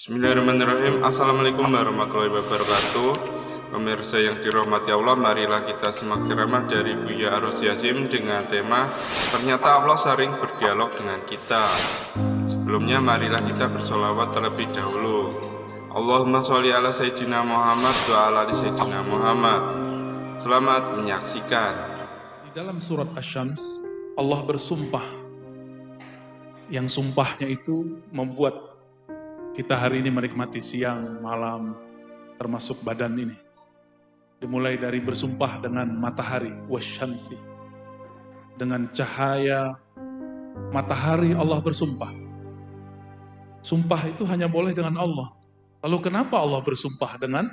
Bismillahirrahmanirrahim. Assalamualaikum warahmatullahi wabarakatuh. Pemirsa yang dirahmati Allah, marilah kita simak ceramah dari Buya Ar-Razi Hashim dengan tema Ternyata Allah sering berdialog dengan kita. Sebelumnya marilah kita bersolawat terlebih dahulu. Allahumma sholli ala Sayyidina Muhammad wa ala ali Sayyidina Muhammad. Selamat menyaksikan. Di dalam surat Asy-Syams, Allah bersumpah. Yang sumpahnya itu membuat kita hari ini menikmati siang, malam, termasuk badan ini. Dimulai dari bersumpah dengan matahari, wasyamsi. Dengan cahaya matahari Allah bersumpah. Sumpah itu hanya boleh dengan Allah. Lalu kenapa Allah bersumpah dengan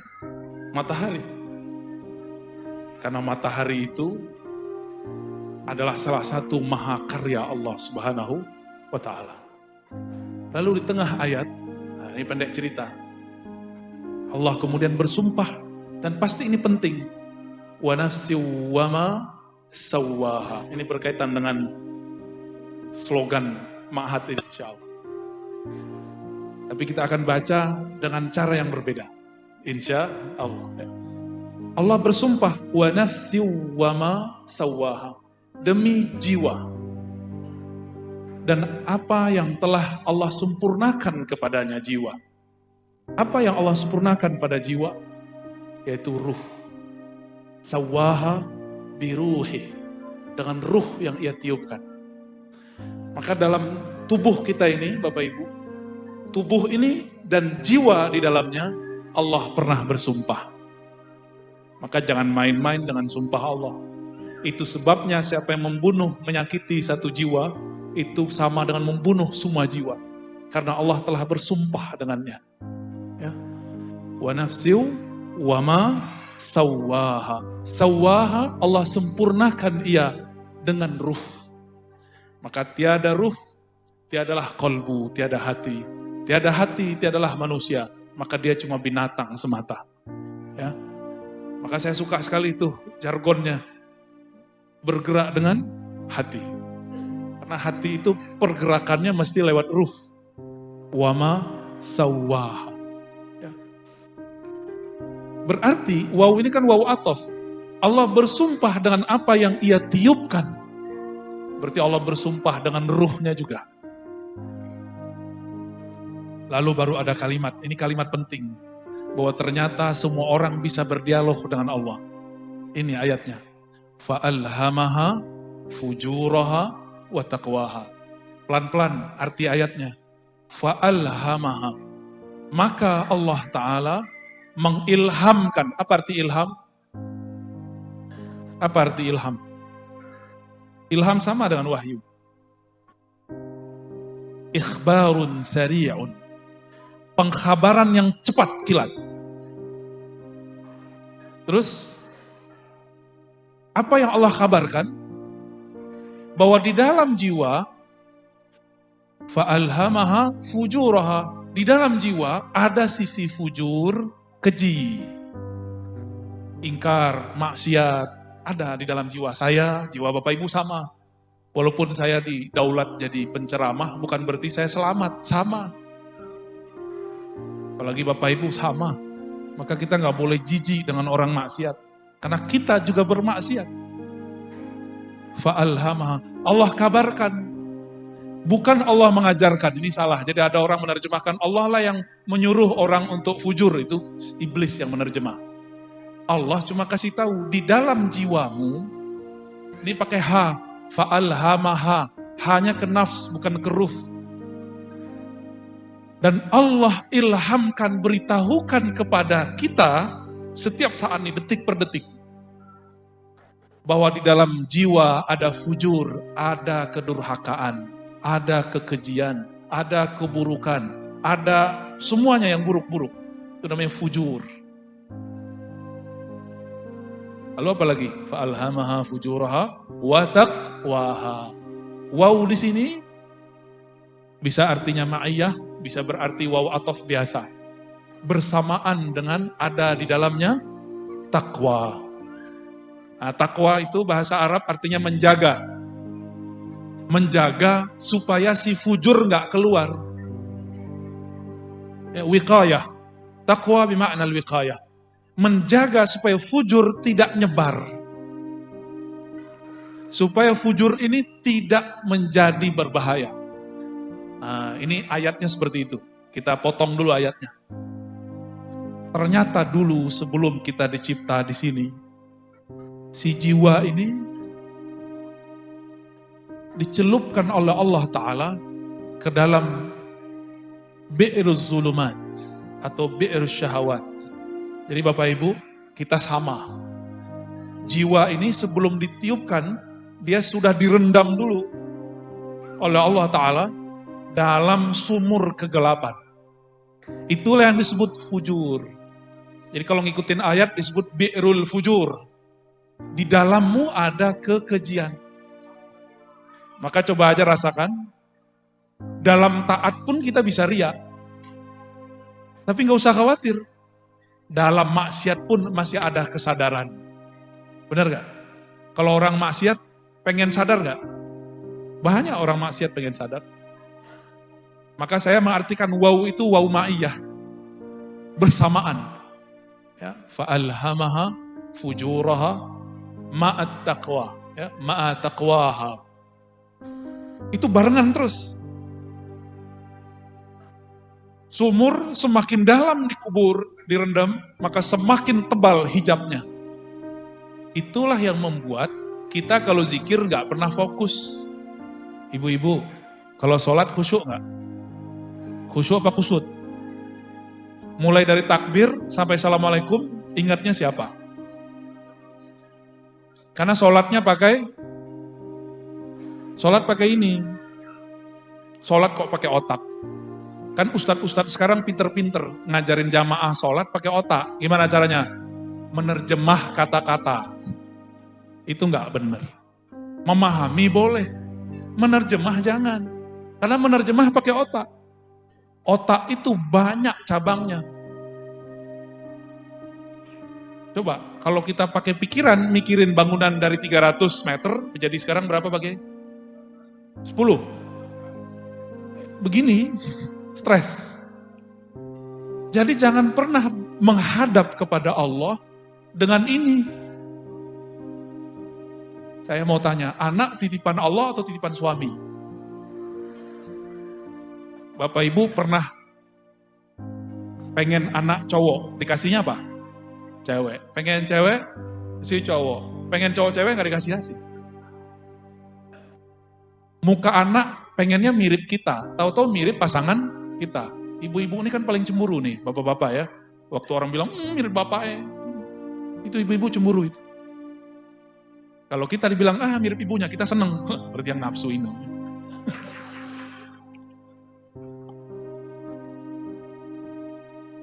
matahari? Karena matahari itu adalah salah satu mahakarya Allah Subhanahu wa ta'ala. Lalu di tengah ayat, ini pendek cerita, Allah kemudian bersumpah, dan pasti ini penting. Wa nafsi wa ma sawwaha. Ini berkaitan dengan slogan Ma'had insyaallah. Tapi kita akan baca dengan cara yang berbeda, insya Allah. Allah bersumpah, wa nafsi wa ma sawwaha, demi jiwa dan apa yang telah Allah sempurnakan kepadanya jiwa. Apa yang Allah sempurnakan pada jiwa? Yaitu ruh. Sawwaha biruhi, dengan ruh yang ia tiupkan. Maka dalam tubuh kita ini, Bapak Ibu, tubuh ini dan jiwa di dalamnya, Allah pernah bersumpah. Maka jangan main-main dengan sumpah Allah. Itu sebabnya siapa yang membunuh, menyakiti satu jiwa, itu sama dengan membunuh semua jiwa. Karena Allah telah bersumpah dengannya. Ya. Wa nafsiu wa ma sawwaha. Sawwaha, Allah sempurnakan ia dengan ruh. Maka tiada ruh, tiadalah qalbu, tiada hati. Tiada hati, tiadalah manusia. Maka dia cuma binatang semata. Ya. Maka saya suka sekali itu jargonnya. Bergerak dengan hati. Karena hati itu pergerakannya mesti lewat ruh. Wama sawwaha. Ya. Berarti waw ini kan waw atof. Allah bersumpah dengan apa yang ia tiupkan. Berarti Allah bersumpah dengan ruhnya juga. Lalu baru ada kalimat, ini kalimat penting. Bahwa ternyata semua orang bisa berdialog dengan Allah. Ini ayatnya. Fa'alhamaha fujuraha wa taqwaha. Pelan-pelan arti ayatnya. Fa'alhamaha. Maka Allah Ta'ala mengilhamkan. Apa arti ilham? Apa arti ilham? Ilham sama dengan wahyu. Ikhbarun sari'un. Pengkhabaran yang cepat kilat. Terus, apa yang Allah kabarkan? Bahwa di dalam jiwa, fa'alhamaha fujuraha, di dalam jiwa ada sisi fujur, keji, ingkar, maksiat, ada di dalam jiwa saya, jiwa Bapak Ibu sama. Walaupun saya didaulat jadi penceramah, bukan berarti saya selamat, sama. Apalagi Bapak Ibu sama, maka kita nggak boleh jijik dengan orang maksiat, karena kita juga bermaksiat. Fa'alhamaha, Allah kabarkan, bukan Allah mengajarkan. Ini salah. Jadi ada orang menerjemahkan Allah lah yang menyuruh orang untuk fujur, itu iblis yang menerjemah. Allah cuma kasih tahu di dalam jiwamu. Ini pakai ha, fa'alhamaha, hanya ke nafs bukan ke ruh. Dan Allah ilhamkan, beritahukan kepada kita setiap saat ini, detik per detik, bahwa di dalam jiwa ada fujur, ada kedurhakaan, ada kekejian, ada keburukan, ada semuanya yang buruk-buruk. Itu namanya fujur. Lalu apa lagi? Fa'alhamaha fujuraha wa taqwaha. Waw di sini bisa artinya ma'iyah, bisa berarti waw atof biasa. Bersamaan dengan ada di dalamnya takwa. Nah, takwa itu bahasa Arab artinya menjaga. Menjaga supaya si fujur nggak keluar. Ya, wiqayah. Taqwa bimakna al-wiqayah. Menjaga supaya fujur tidak nyebar. Supaya fujur ini tidak menjadi berbahaya. Nah, ini ayatnya seperti itu. Kita potong dulu ayatnya. Ternyata dulu sebelum kita dicipta di sini, si jiwa ini dicelupkan oleh Allah Ta'ala ke dalam bi'ruz zulumat atau bi'ruz syahawat. Jadi Bapak Ibu, kita sama. Jiwa ini sebelum ditiupkan, dia sudah direndam dulu oleh Allah Ta'ala dalam sumur kegelapan. Itulah yang disebut fujur. Jadi kalau ngikutin ayat disebut bi'rul fujur. Di dalammu ada kekejian. Maka coba aja rasakan, dalam taat pun kita bisa riya. Tapi nggak usah khawatir, dalam maksiat pun masih ada kesadaran. Benar gak? Kalau orang maksiat pengen sadar gak? Banyak orang maksiat pengen sadar. Maka saya mengartikan waw itu waw ma'iyah. Bersamaan. Ya, fa'alhamaha fujuraha ma'at taqwa. Ya, ma'at taqwaha. Itu barengan terus. Sumur semakin dalam dikubur, direndam, maka semakin tebal hijabnya. Itulah yang membuat kita kalau zikir gak pernah fokus. Ibu-ibu, kalau sholat khusyuk gak? Khusyuk apa kusut? Mulai dari takbir sampai assalamualaikum, ingatnya siapa? Karena sholatnya pakai ini. Sholat kok pakai otak. Kan ustadz-ustadz sekarang pinter-pinter ngajarin jamaah sholat pakai otak. Gimana caranya? Menerjemah kata-kata. Itu nggak benar. Memahami boleh. Menerjemah jangan. Karena menerjemah pakai otak. Otak itu banyak cabangnya. Coba, kalau kita pakai pikiran, mikirin bangunan dari 300 meter, menjadi sekarang berapa pakai? 10. Begini, stres. Jadi jangan pernah menghadap kepada Allah dengan ini. Saya mau tanya, anak titipan Allah atau titipan suami? Bapak Ibu pernah pengen anak cowok, dikasihnya apa? Cewek. Pengen cewek, si cowok. Pengen cowok cewek nggak dikasih. Muka anak pengennya mirip kita, tahu-tahu mirip pasangan kita. Ibu-ibu ini kan paling cemburu nih, bapak-bapak ya. Waktu orang bilang, mirip bapaknya. Itu ibu-ibu cemburu itu. Kalau kita dibilang, mirip ibunya, kita seneng. Berarti yang nafsu ini.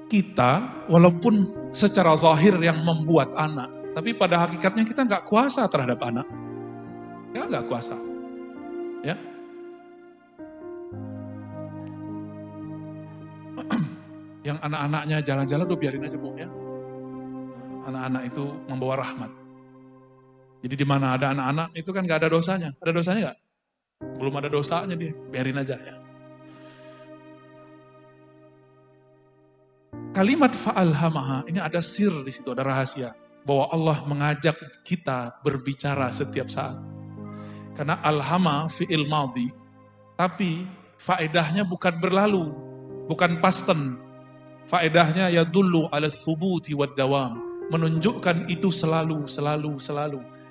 Kita, walaupun secara zahir yang membuat anak, tapi pada hakikatnya kita nggak kuasa terhadap anak. Ya nggak kuasa. Ya. Yang anak-anaknya jalan-jalan udah biarin aja Bu ya. Anak-anak itu membawa rahmat. Jadi di mana ada anak-anak itu kan nggak ada dosanya. Ada dosanya nggak? Belum ada dosanya dia, biarin aja ya. Kalimat fa'alhamaha ini ada sir di situ, ada rahasia bahwa Allah mengajak kita berbicara setiap saat. Karena alhama fi'il madhi, tapi faedahnya bukan berlalu, bukan past tense. Faedahnya yadullu ala thubuti wad dawam, menunjukkan itu selalu.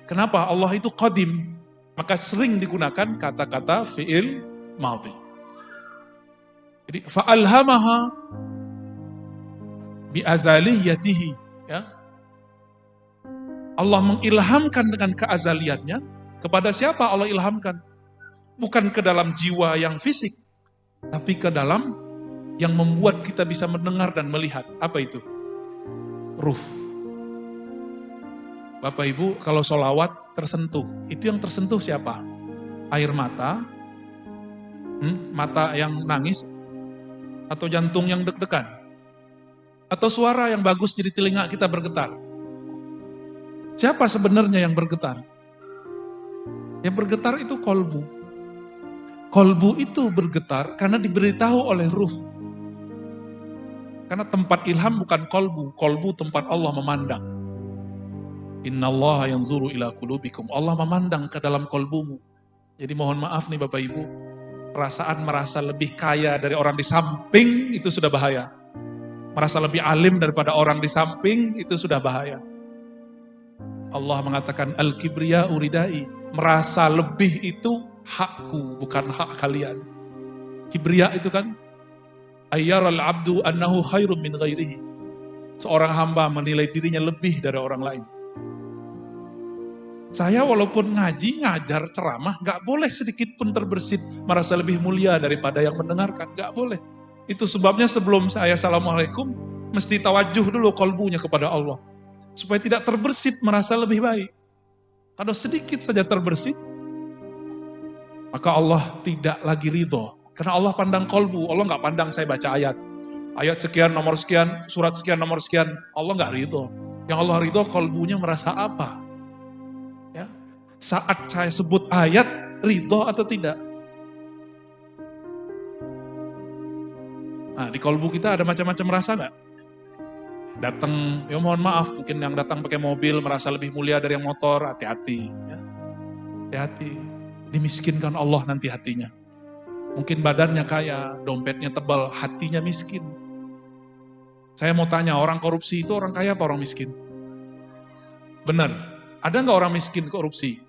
Kenapa? Allah itu qadim, maka sering digunakan kata-kata fi'il madhi. Jadi fa'alhamaha bi azaliyatihi, ya. Allah mengilhamkan dengan keazaliannya. Kepada siapa Allah ilhamkan? Bukan ke dalam jiwa yang fisik, tapi ke dalam yang membuat kita bisa mendengar dan melihat. Apa itu? Ruh. Bapak Ibu, kalau sholawat tersentuh, itu yang tersentuh siapa? Air mata, mata yang nangis, atau jantung yang deg-degan, atau suara yang bagus jadi telinga kita bergetar. Siapa sebenarnya yang bergetar? Yang bergetar itu kolbu. Kolbu itu bergetar karena diberitahu oleh ruh. Karena tempat ilham bukan kolbu. Kolbu tempat Allah memandang. Innallaha yanzuru ila qulubikum. Allah memandang ke dalam kolbumu. Jadi mohon maaf nih Bapak Ibu. Perasaan merasa lebih kaya dari orang di samping itu sudah bahaya. Merasa lebih alim daripada orang di samping itu sudah bahaya. Allah mengatakan al-kibriya uridai. Merasa lebih itu hakku, bukan hak kalian. Kibriya itu kan ayyaral abdu annahu khairum min ghairihi. Seorang hamba menilai dirinya lebih dari orang lain. Saya walaupun ngaji, ngajar, ceramah, gak boleh sedikit pun terbersit merasa lebih mulia daripada yang mendengarkan. Gak boleh. Itu sebabnya sebelum saya assalamualaikum, mesti tawajuh dulu kolbunya kepada Allah. Supaya tidak terbersit merasa lebih baik. Kalau sedikit saja terbersit, maka Allah tidak lagi ridho. Karena Allah pandang kolbu, Allah gak pandang saya baca ayat. Ayat sekian, nomor sekian, surat sekian, nomor sekian. Allah gak ridho. Yang Allah ridho kolbunya merasa apa? Ya. Saat saya sebut ayat, ridho atau tidak? Nah, di kolbu kita ada macam-macam rasa gak? Datang, ya mohon maaf, mungkin yang datang pakai mobil merasa lebih mulia dari yang motor, hati-hati. Ya. Hati-hati, dimiskinkan Allah nanti hatinya. Mungkin badannya kaya, dompetnya tebal, hatinya miskin. Saya mau tanya, orang korupsi itu orang kaya apa orang miskin? Benar, ada nggak orang miskin korupsi?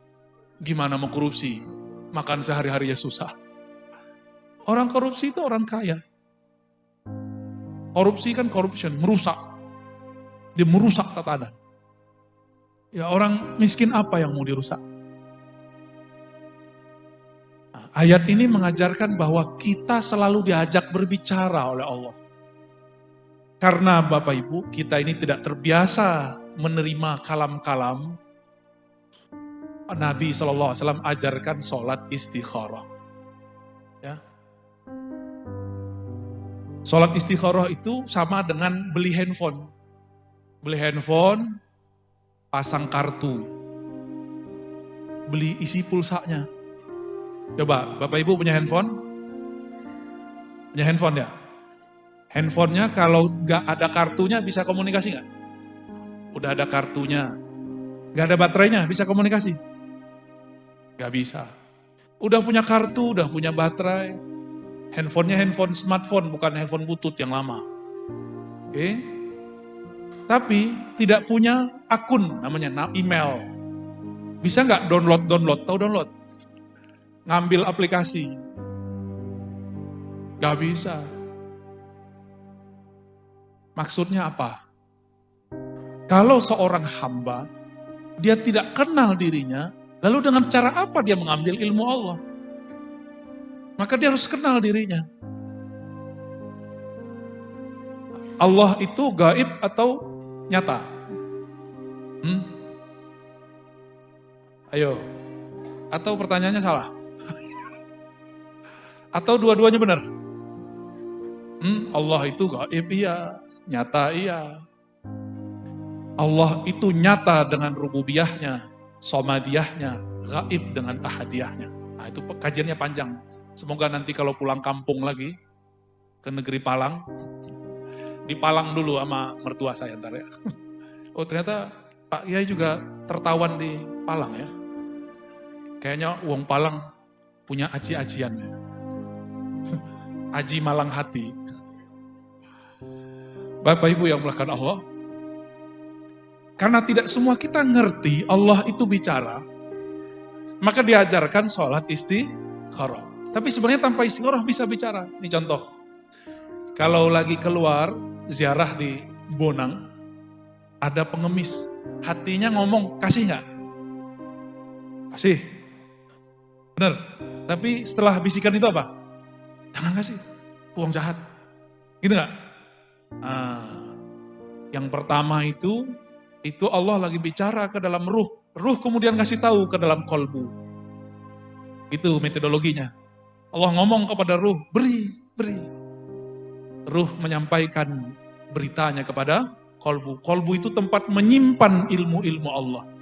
Gimana mau korupsi? Makan sehari-harinya susah. Orang korupsi itu orang kaya. Korupsi kan corruption, merusak. Dia merusak tatanan. Ya orang miskin apa yang mau dirusak? Ayat ini mengajarkan bahwa kita selalu diajak berbicara oleh Allah. Karena Bapak Ibu, kita ini tidak terbiasa menerima kalam-kalam. Nabi SAW ajarkan sholat istikharah. Ya. Sholat istikharah itu sama dengan beli handphone. Beli handphone, pasang kartu. Beli isi pulsanya. Coba, Bapak Ibu punya handphone? Punya handphone ya? Handphonenya kalau nggak ada kartunya bisa komunikasi nggak? Udah ada kartunya, nggak ada baterainya bisa komunikasi? Nggak bisa. Udah punya kartu, udah punya baterai, handphonenya handphone smartphone bukan handphone butut yang lama. Oke? Tapi tidak punya akun namanya email. Bisa nggak download? Tahu download? Ngambil aplikasi. Gak bisa. Maksudnya apa? Kalau seorang hamba, dia tidak kenal dirinya, lalu dengan cara apa dia mengambil ilmu Allah? Maka dia harus kenal dirinya. Allah itu gaib atau nyata? Ayo. Atau pertanyaannya salah? Atau dua-duanya benar? Allah itu gaib iya, nyata iya. Allah itu nyata dengan rububiyahnya, somadiyahnya, gaib dengan ahadiyahnya. Nah itu kajiannya panjang. Semoga nanti kalau pulang kampung lagi, ke negeri Palang, di Palang dulu sama mertua saya ntar ya. Oh ternyata Pak Kiai juga tertawan di Palang ya. Kayaknya uang Palang punya aji-ajian ya. Aji malang hati. Bapak Ibu yang melakukan Allah. Karena tidak semua kita ngerti Allah itu bicara. Maka diajarkan sholat istikharah. Tapi sebenarnya tanpa istikharah bisa bicara. Ini contoh. Kalau lagi keluar ziarah di Bonang. Ada pengemis. Hatinya ngomong kasih gak? Kasih. Benar. Tapi setelah bisikan itu apa? Jangan kasih, uang jahat. Gitu gak? Yang pertama itu Allah lagi bicara ke dalam ruh. Ruh kemudian kasih tahu ke dalam kolbu. Itu metodologinya. Allah ngomong kepada ruh, beri. Ruh menyampaikan beritanya kepada kolbu. Kolbu itu tempat menyimpan ilmu-ilmu Allah.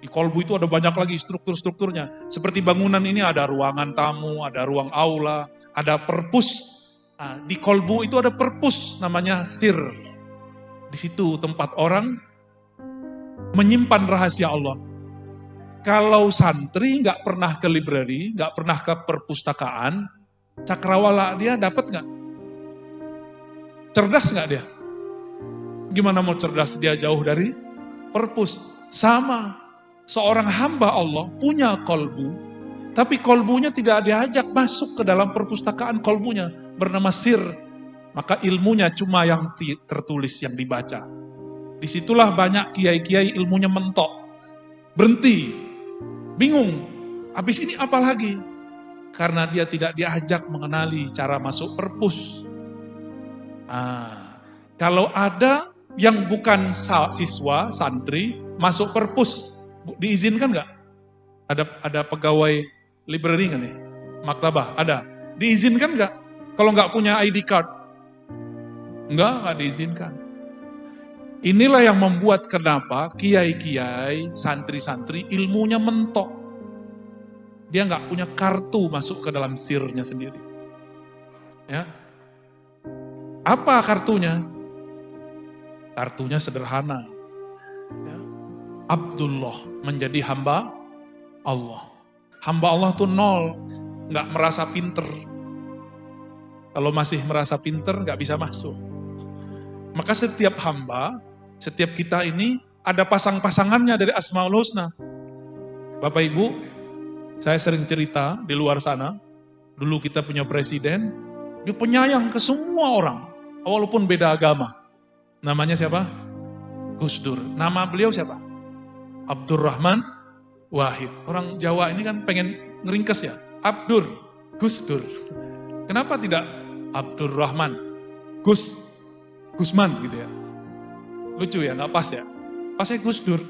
Di kolbu itu ada banyak lagi struktur-strukturnya. Seperti bangunan ini ada ruangan tamu, ada ruang aula, ada perpus. Nah, di kolbu itu ada perpus namanya sir. Di situ tempat orang menyimpan rahasia Allah. Kalau santri nggak pernah ke library, nggak pernah ke perpustakaan, cakrawala dia dapat nggak? Cerdas nggak dia? Gimana mau cerdas dia jauh dari perpus? Sama, seorang hamba Allah punya kolbu, tapi kolbunya tidak diajak masuk ke dalam perpustakaan kolbunya, bernama sir. Maka ilmunya cuma yang tertulis, yang dibaca. Disitulah banyak kiai-kiai ilmunya mentok, berhenti, bingung, habis ini apa lagi? Karena dia tidak diajak mengenali cara masuk perpus. Kalau ada yang bukan siswa, santri, masuk perpus, diizinkan nggak? Ada pegawai library nggak nih? Maktabah, ada. Diizinkan nggak? Kalau nggak punya ID card? Nggak diizinkan. Inilah yang membuat kenapa kiai-kiai, santri-santri ilmunya mentok. Dia nggak punya kartu masuk ke dalam sirnya sendiri. Ya. Apa kartunya? Kartunya sederhana. Ya. Abdullah, menjadi hamba Allah. Hamba Allah tuh nol, nggak merasa pinter. Kalau masih merasa pinter nggak bisa masuk. Maka setiap hamba, setiap kita ini ada pasang-pasangannya dari Asmaul Husna. Bapak Ibu, saya sering cerita di luar sana, dulu kita punya presiden, dia penyayang ke semua orang, walaupun beda agama. Namanya siapa? Gus Dur. Nama beliau siapa? Abdurrahman Wahid. Orang Jawa ini kan pengen ngeringkes ya. Abdur, Gus Dur. Kenapa tidak Abdurrahman? Gusman gitu ya. Lucu ya, nggak pas ya. Pasnya Gus Dur.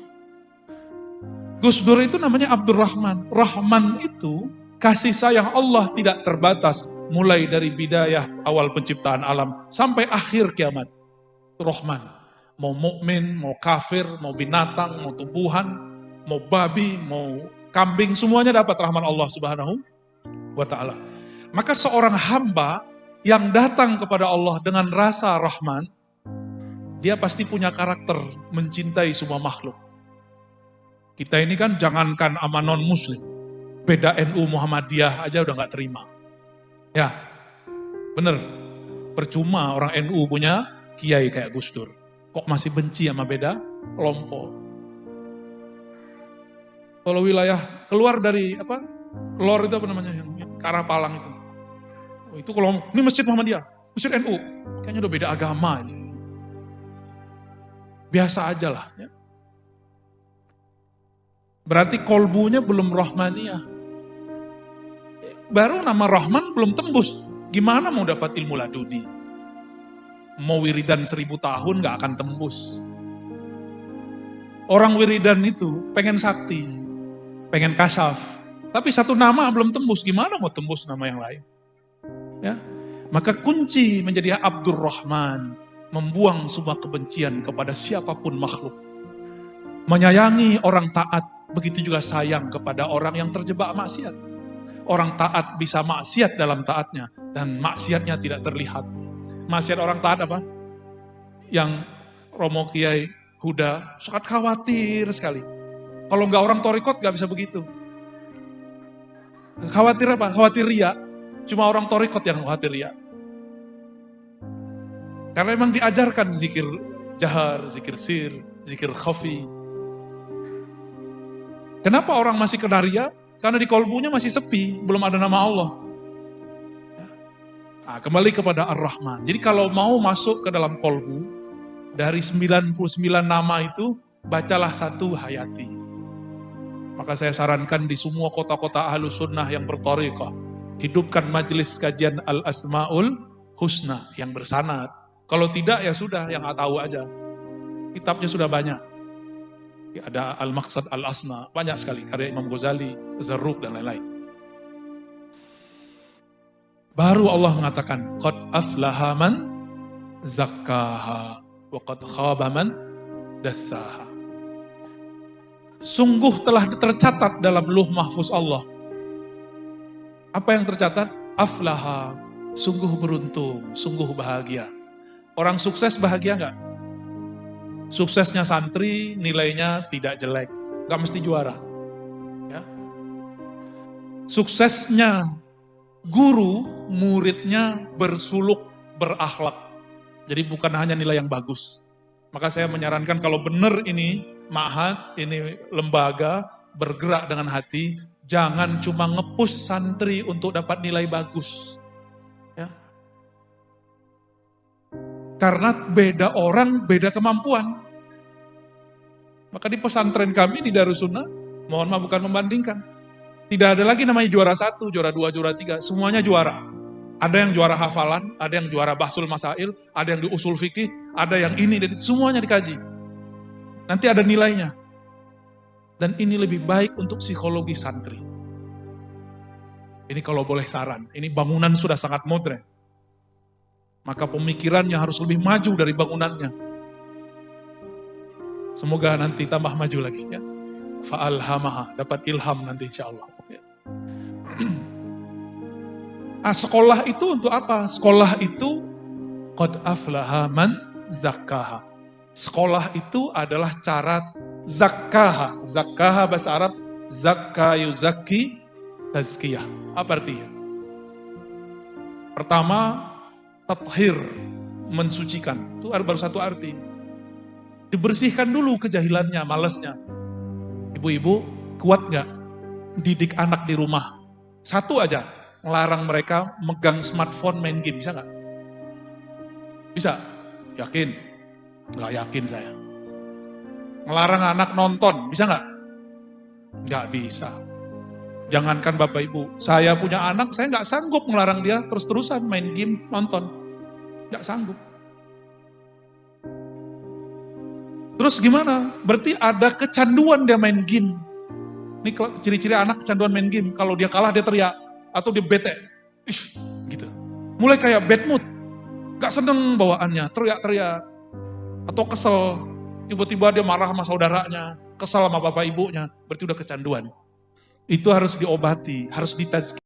Gus Dur itu namanya Abdurrahman. Rahman itu kasih sayang Allah tidak terbatas. Mulai dari bidayah awal penciptaan alam sampai akhir kiamat. Rahman. Mau mukmin, mau kafir, mau binatang, mau tumbuhan, mau babi, mau kambing, semuanya dapat rahman Allah Subhanahu wa ta'ala. Maka seorang hamba yang datang kepada Allah dengan rasa rahman, dia pasti punya karakter mencintai semua makhluk. Kita ini kan jangankan sama non-muslim, beda NU Muhammadiyah aja udah gak terima. Ya, bener. Percuma orang NU punya kiai kayak Gus Dur. Kok masih benci sama beda kelompok. Kalau wilayah keluar dari Lor itu apa namanya, yang Karapalang itu. Oh, itu kalau ini masjid Muhammadiyah, masjid NU, kayaknya udah beda agama aja. Biasa aja lah. Ya. Berarti kolbunya belum rahmaniyah. Baru nama Rahman belum tembus. Gimana mau dapat ilmu laduni? Mau wiridan 1000 tahun gak akan tembus. Orang wiridan itu pengen sakti, pengen kasyaf. Tapi satu nama belum tembus, gimana mau tembus nama yang lain? Ya, maka kunci menjadi Abdurrahman, membuang semua kebencian kepada siapapun makhluk. Menyayangi orang taat, begitu juga sayang kepada orang yang terjebak maksiat. Orang taat bisa maksiat dalam taatnya, dan maksiatnya tidak terlihat. Maksiat orang taat apa? Yang Romo Kiai Huda sangat khawatir sekali. Kalau nggak orang torikot nggak bisa begitu. Khawatir apa? Khawatir ria. Cuma orang torikot yang khawatir ria. Karena memang diajarkan zikir jahar, zikir sir, zikir khafi. Kenapa orang masih kena ria? Karena di kolbunya masih sepi, belum ada nama Allah. Nah, kembali kepada Ar-Rahman. Jadi kalau mau masuk ke dalam kolbu, dari 99 nama itu, bacalah satu hayati. Maka saya sarankan di semua kota-kota Ahlus Sunnah yang berthariqah, hidupkan majelis kajian Al-Asma'ul Husna yang bersanad. Kalau tidak ya sudah, yang nggak tahu aja. Kitabnya sudah banyak. Ada Al-Maqsad Al-Asna, banyak sekali karya Imam Ghazali, Zarruq dan lain-lain. Baru Allah mengatakan, qad aflaha man zakkaha wa qad khaba man dassaha. Sungguh telah tercatat dalam Lauh Mahfuz Allah. Apa yang tercatat? Aflaha, Sungguh beruntung, sungguh bahagia. Orang sukses bahagia nggak? Suksesnya santri nilainya tidak jelek, nggak mesti juara. Ya. Suksesnya guru, muridnya bersuluk, berakhlak. Jadi bukan hanya nilai yang bagus. Maka saya menyarankan kalau benar ini ma'had, ini lembaga, bergerak dengan hati, jangan cuma nge-push santri untuk dapat nilai bagus. Ya. Karena beda orang, beda kemampuan. Maka di pesantren kami di Darussunnah, mohon maaf bukan membandingkan. Tidak ada lagi namanya juara 1, juara 2, juara 3, semuanya juara. Ada yang juara hafalan, ada yang juara bahsul masail, ada yang di usul fikih, ada yang ini, dan semuanya dikaji. Nanti ada nilainya. Dan ini lebih baik untuk psikologi santri. Ini kalau boleh saran, ini bangunan sudah sangat modern. Maka pemikirannya harus lebih maju dari bangunannya. Semoga nanti tambah maju lagi ya. Fa'alhamaha, dapat ilham nanti insya Allah. Ya. Sekolah itu untuk apa? Sekolah itu qad aflaha man zakkaha. Sekolah itu adalah cara zakkaha. Zakkaha bahasa Arab zakka yuzakki tazkiyah. Apa artinya? Pertama, tathir, mensucikan. Itu baru satu arti. Dibersihkan dulu kejahilannya, malasnya. Ibu-ibu kuat gak didik anak di rumah? Satu aja, ngelarang mereka megang smartphone main game, bisa gak? Bisa? Yakin? Gak yakin saya. Ngelarang anak nonton, bisa gak? Gak bisa. Jangankan Bapak Ibu, saya punya anak, saya gak sanggup ngelarang dia terus-terusan main game, nonton. Gak sanggup. Terus gimana? Berarti ada kecanduan dia main game. Ini ciri-ciri anak kecanduan main game. Kalau dia kalah dia teriak. Atau dia bete. Gitu. Mulai kayak bad mood. Gak seneng bawaannya. Teriak-teriak. Atau kesel. Tiba-tiba dia marah sama saudaranya. Kesel sama bapak ibunya. Berarti udah kecanduan. Itu harus diobati. Harus ditazkiyah.